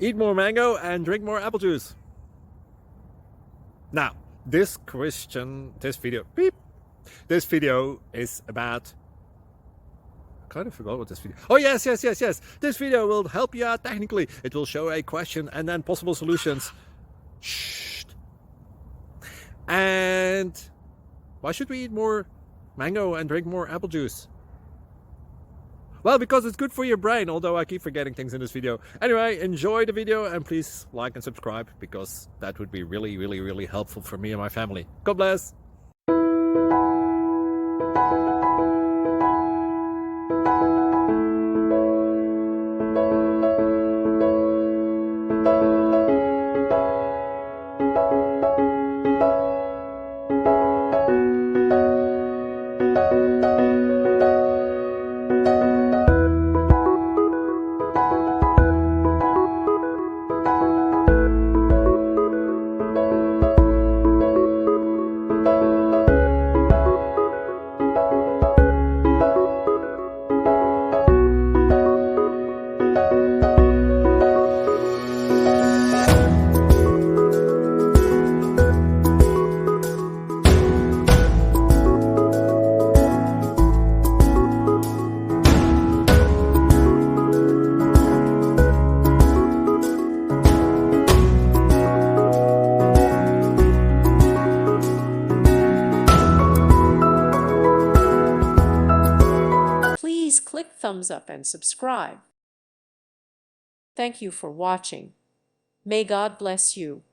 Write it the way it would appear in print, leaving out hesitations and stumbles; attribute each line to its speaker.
Speaker 1: Eat more mango and drink more apple juice. Now, this video is about, I kind of forgot what this video. Oh, yes. This video will help you out technically. It will show a question and then possible solutions. Shh. And why should we eat more mango and drink more apple juice? Well, because it's good for your brain, although I keep forgetting things in this video. Anyway, enjoy the video and please like and subscribe, because that would be really helpful for me and my family. God bless!
Speaker 2: Please click thumbs up and subscribe. Thank you for watching. May God bless you.